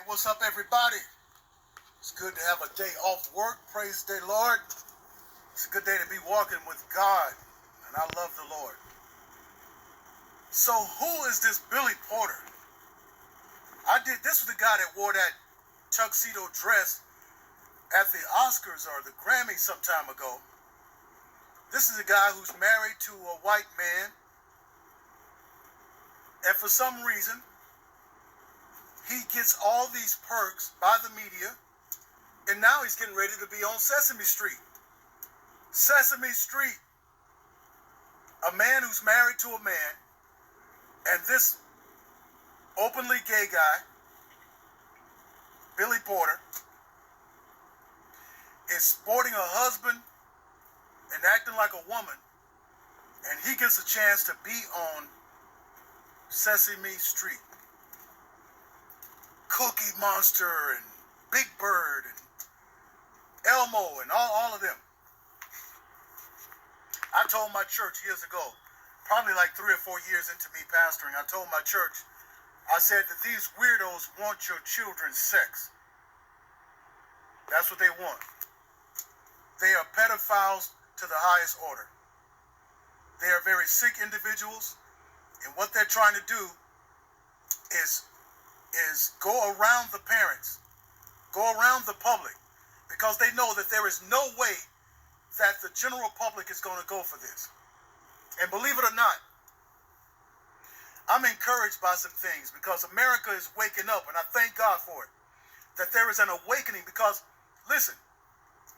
Hey, what's up, everybody? It's good to have a day off work. Praise the Lord. It's a good day to be walking with God, and I love the Lord. So, who is this Billy Porter? This was the guy that wore that tuxedo dress at the Oscars or the Grammys some time ago. This is a guy who's married to a white man, and for some reason, he gets all these perks by the media, and now he's getting ready to be on Sesame Street. Sesame Street. A man who's married to a man, and this openly gay guy, Billy Porter, is sporting a husband and acting like a woman, and he gets a chance to be on Sesame Street. Cookie Monster and Big Bird and Elmo and all of them. I told my church years ago, probably like 3 or 4 years into me pastoring, I told my church, I said that these weirdos want your children's sex. That's what they want. They are pedophiles to the highest order. They are very sick individuals, and what they're trying to do is go around the parents, go around the public, because they know that there is no way that the general public is going to go for this. And believe it or not, I'm encouraged by some things because America is waking up, and I thank God for it, that there is an awakening because, listen,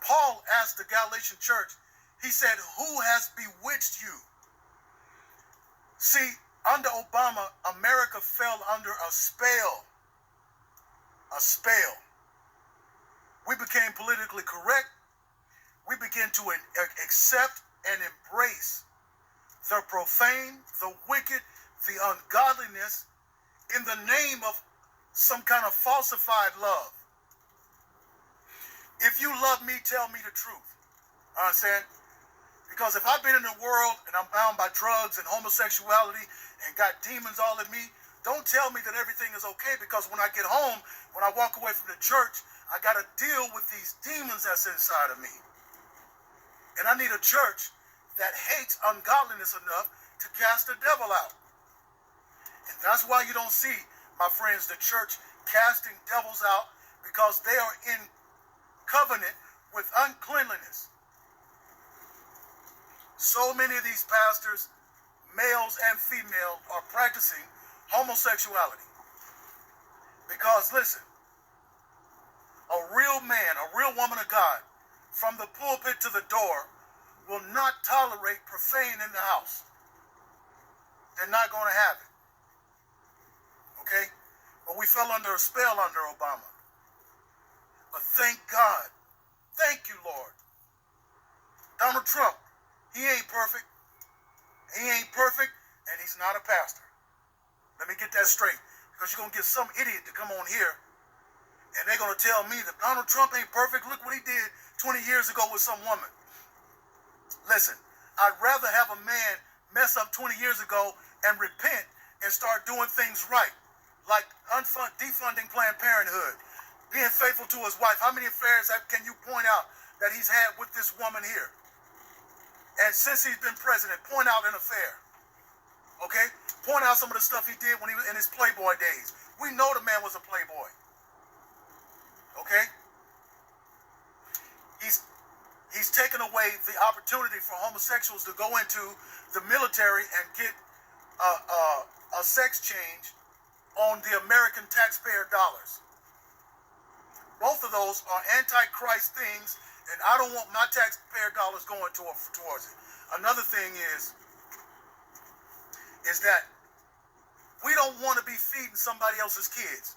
Paul asked the Galatian church, he said, who has bewitched you? See, under Obama, America fell under a spell. A spell. We became politically correct. We began to accept and embrace the profane, the wicked, the ungodliness in the name of some kind of falsified love. If you love me, tell me the truth. Understand? Because if I've been in the world and I'm bound by drugs and homosexuality and got demons all in me, don't tell me that everything is okay, because when I get home, when I walk away from the church, I got to deal with these demons that's inside of me. And I need a church that hates ungodliness enough to cast the devil out. And that's why you don't see, my friends, the church casting devils out, because they are in covenant with uncleanliness. So many of these pastors, males and female, are practicing homosexuality. Because listen, a real man, a real woman of God, from the pulpit to the door, will not tolerate profane in the house. They're not going to have it. Okay? But we fell under a spell under Obama. But thank God. Thank you, Lord. Donald Trump, he ain't perfect. He ain't perfect, and he's not a pastor. Let me get that straight. Because you're going to get some idiot to come on here, and they're going to tell me that Donald Trump ain't perfect. Look what he did 20 years ago with some woman. Listen, I'd rather have a man mess up 20 years ago and repent and start doing things right. Like defunding Planned Parenthood, being faithful to his wife. How many affairs can you point out that he's had with this woman here? And since he's been president, point out an affair. Okay? Point out some of the stuff he did when he was in his Playboy days. We know the man was a Playboy. Okay? He's taken away the opportunity for homosexuals to go into the military and get a sex change on the American taxpayer dollars. Both of those are anti-Christ things, and I don't want my taxpayer dollars going towards it. Another thing is that we don't want to be feeding somebody else's kids.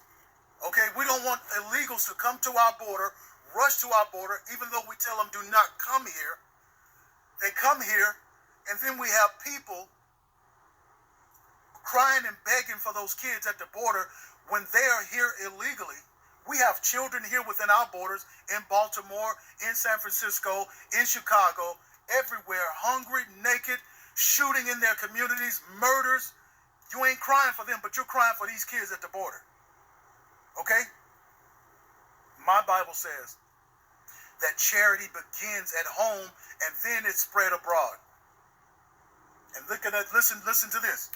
Okay? We don't want illegals to come to our border, rush to our border, even though we tell them do not come here. They come here, and then we have people crying and begging for those kids at the border when they are here illegally. We have children here within our borders, in Baltimore, in San Francisco, in Chicago, everywhere, hungry, naked, shooting in their communities, murders. You ain't crying for them, but you're crying for these kids at the border. Okay? Bible says that charity begins at home and then it's spread abroad. And listen to this.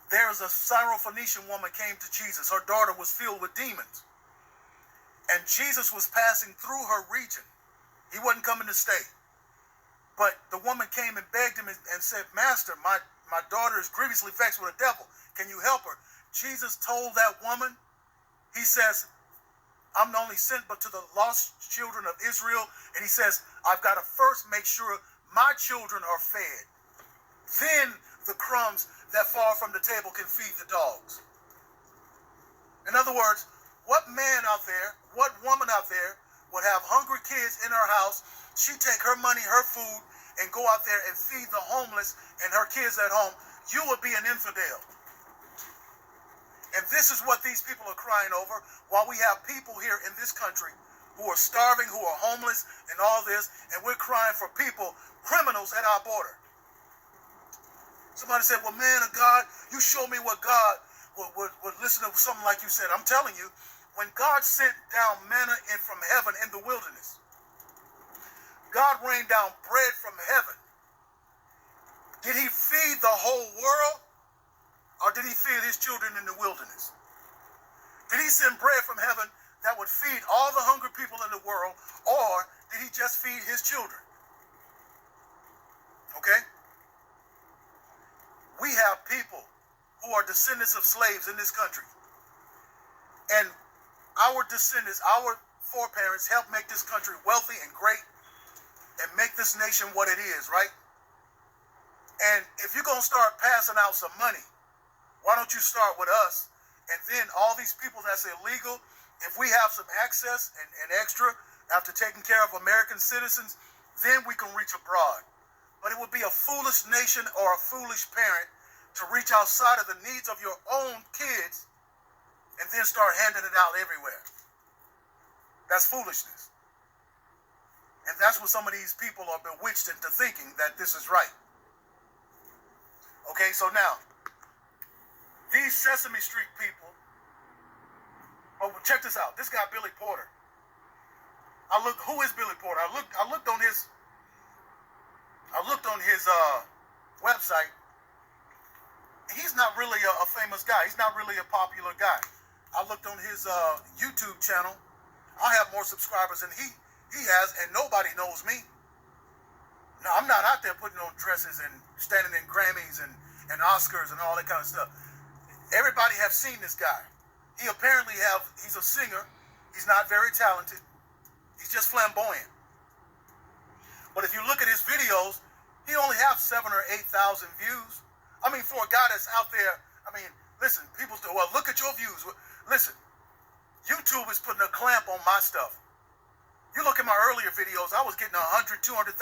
There's a Syrophoenician woman came to Jesus. Her daughter was filled with demons. And Jesus was passing through her region. He wasn't coming to stay. But the woman came and begged him and said, Master, my daughter is grievously vexed with a devil. Can you help her? Jesus told that woman, he says, I'm not only sent but to the lost children of Israel. And he says, I've got to first make sure my children are fed. Then the crumbs that fall from the table can feed the dogs. In other words, what man out there, what woman out there would have hungry kids in her house, she'd take her money, her food, and go out there and feed the homeless and her kids at home? You would be an infidel. And this is what these people are crying over, while we have people here in this country who are starving, who are homeless, and all this, and we're crying for people, criminals at our border. Somebody said, well, man of God, you show me what God would listen to something like you said. I'm telling you, when God sent down manna from heaven in the wilderness, God rained down bread from heaven. Did he feed the whole world, or did he feed his children in the wilderness? Did he send bread from heaven that would feed all the hungry people in the world, or did he just feed his children? Okay? We have people who are descendants of slaves in this country. And our descendants, our foreparents helped make this country wealthy and great and make this nation what it is, right? And if you're going to start passing out some money, why don't you start with us? And then all these people that's illegal, if we have some access and extra after taking care of American citizens, then we can reach abroad. But it would be a foolish nation or a foolish parent to reach outside of the needs of your own kids and then start handing it out everywhere. That's foolishness. And that's what some of these people are bewitched into thinking that this is right. Okay, so now, these Sesame Street people, oh, check this out. This guy, Billy Porter. Who is Billy Porter? I looked on his website. He's not really a famous guy. He's not really a popular guy. I looked on his YouTube channel. I have more subscribers than he has, and nobody knows me. Now, I'm not out there putting on dresses and standing in Grammys and Oscars and all that kind of stuff. Everybody have seen this guy. He's a singer. He's not very talented. He's just flamboyant. But if you look at his videos, he only has 7,000 or 8,000 views. I mean, for a guy that's out there, I mean, listen, people say, well, look at your views. Listen, YouTube is putting a clamp on my stuff. You look at my earlier videos, I was getting 100, 200,000,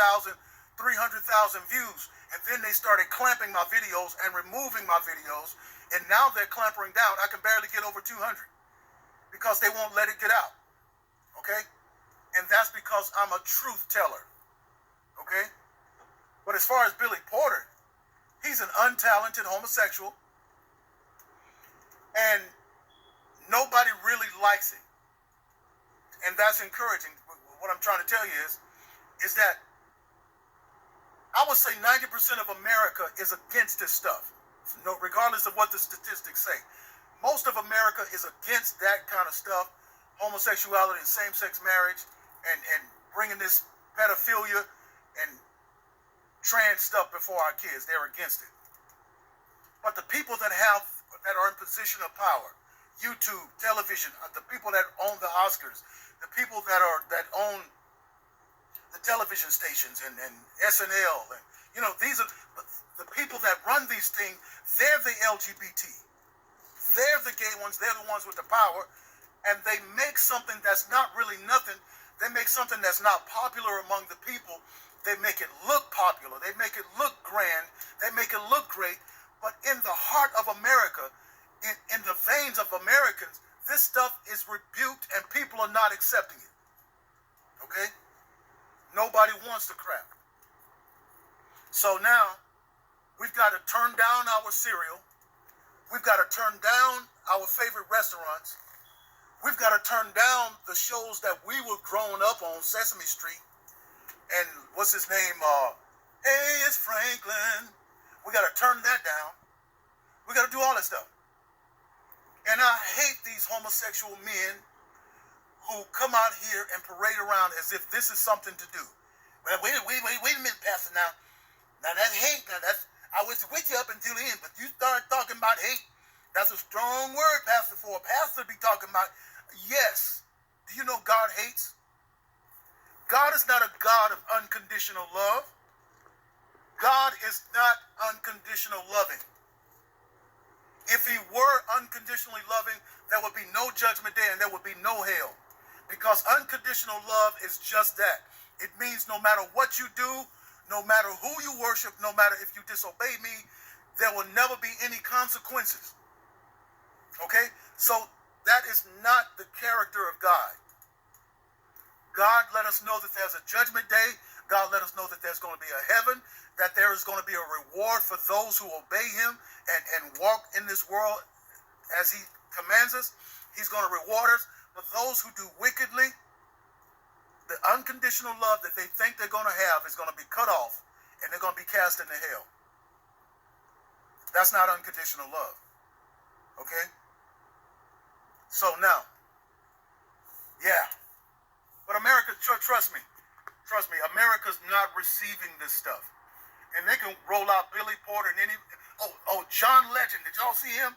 300,000 views. And then they started clamping my videos and removing my videos. And now they're clamping down. I can barely get over 200 because they won't let it get out. Okay? And that's because I'm a truth teller. Okay? But as far as Billy Porter, he's an untalented homosexual. And nobody really likes him. And that's encouraging. What I'm trying to tell you is that I would say 90% of America is against this stuff. No, regardless of what the statistics say. Most of America is against that kind of stuff, homosexuality and same-sex marriage, and bringing this pedophilia and trans stuff before our kids. They're against it. But the people that are in position of power, YouTube, television, the people that own the Oscars, the people that own the television stations and SNL, and these are the people that run these things. They're the LGBT. They're the gay ones. They're the ones with the power. And they make something that's not really nothing. They make something that's not popular among the people. They make it look popular. They make it look grand. They make it look great. But in the heart of America, in the veins of Americans, this stuff is rebuked and people are not accepting it. Okay? Nobody wants the crap. So now, we've got to turn down our cereal. We've got to turn down our favorite restaurants. We've got to turn down the shows that we were growing up on, Sesame Street, and what's his name? Hey, it's Franklin. We got to turn that down. We got to do all that stuff. And I hate these homosexual men who come out here and parade around as if this is something to do. Well, wait a minute, Pastor. Now that hate. Now I was with you up until the end, but you start talking about hate. That's a strong word, Pastor, for a pastor to be talking about. Yes. Do you know God hates? God is not a God of unconditional love. God is not unconditional loving. If he were unconditionally loving, there would be no judgment day and there would be no hell. Because unconditional love is just that. It means no matter what you do, no matter who you worship, no matter if you disobey me, there will never be any consequences. Okay? So that is not the character of God. God let us know that there's a judgment day. God let us know that there's going to be a heaven, that there is going to be a reward for those who obey him and walk in this world as he commands us. He's going to reward us. But those who do wickedly, the unconditional love that they think they're going to have is going to be cut off, and they're going to be cast into hell. That's not unconditional love. Okay? So now, yeah. But America, trust me, America's not receiving this stuff. And they can roll out Billy Porter and any, John Legend. Did y'all see him?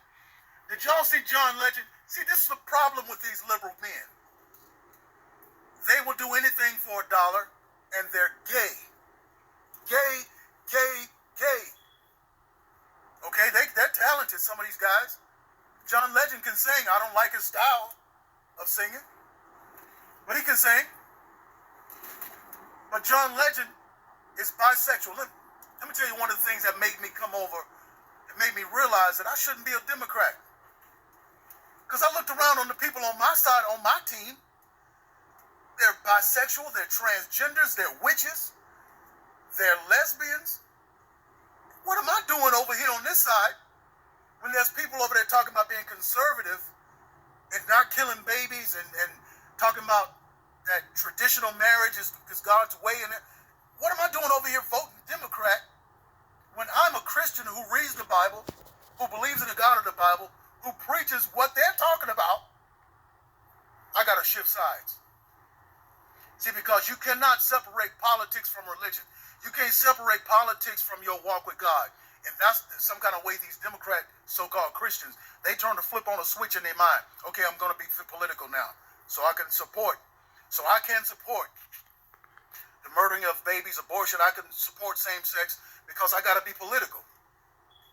Did y'all see John Legend? See, this is the problem with these liberal men. They will do anything for $1, and they're gay. Gay, gay, gay. Okay, they're talented, some of these guys. John Legend can sing. I don't like his style of singing, but he can sing. But John Legend is bisexual. Let me tell you one of the things that made me come over, it made me realize that I shouldn't be a Democrat. Because I looked around on the people on my side, on my team. They're bisexual, they're transgenders, they're witches, they're lesbians. What am I doing over here on this side when there's people over there talking about being conservative and not killing babies and talking about that traditional marriage is God's way? And what am I doing over here voting Democrat when I'm a Christian who reads the Bible, who believes in the God of the Bible, who preaches what they're talking about? I got to shift sides. See, because you cannot separate politics from religion. You can't separate politics from your walk with God. And that's some kind of way these Democrat so-called Christians, they turn to flip on a switch in their mind. Okay, I'm going to be political now. So I can support the murdering of babies, abortion. I can support same-sex because I got to be political.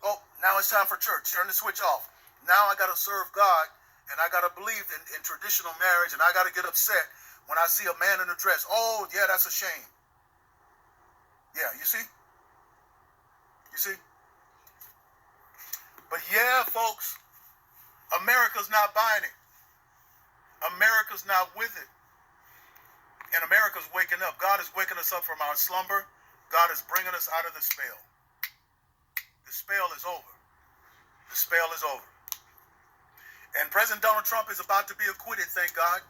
Oh, now it's time for church. Turn the switch off. Now I got to serve God, and I got to believe in traditional marriage, and I got to get upset when I see a man in a dress. Oh, yeah, that's a shame. Yeah, you see? You see? But yeah, folks, America's not buying it. America's not with it. And America's waking up. God is waking us up from our slumber. God is bringing us out of the spell. The spell is over. The spell is over. And President Donald Trump is about to be acquitted, thank God.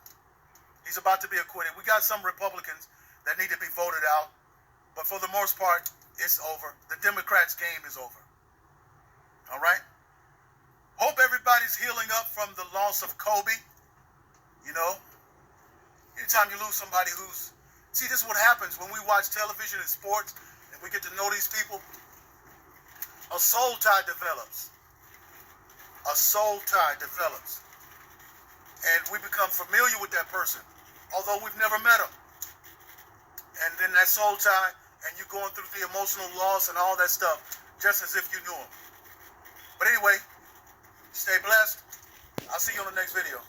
He's about to be acquitted. We got some Republicans that need to be voted out. But for the most part, it's over. The Democrats' game is over. All right? Hope everybody's healing up from the loss of Kobe. You know? Anytime you lose somebody who's... See, this is what happens when we watch television and sports and we get to know these people. A soul tie develops. A soul tie develops. And we become familiar with that person, although we've never met them. And then that soul tie, and you're going through the emotional loss and all that stuff, just as if you knew them. But anyway, stay blessed. I'll see you on the next video.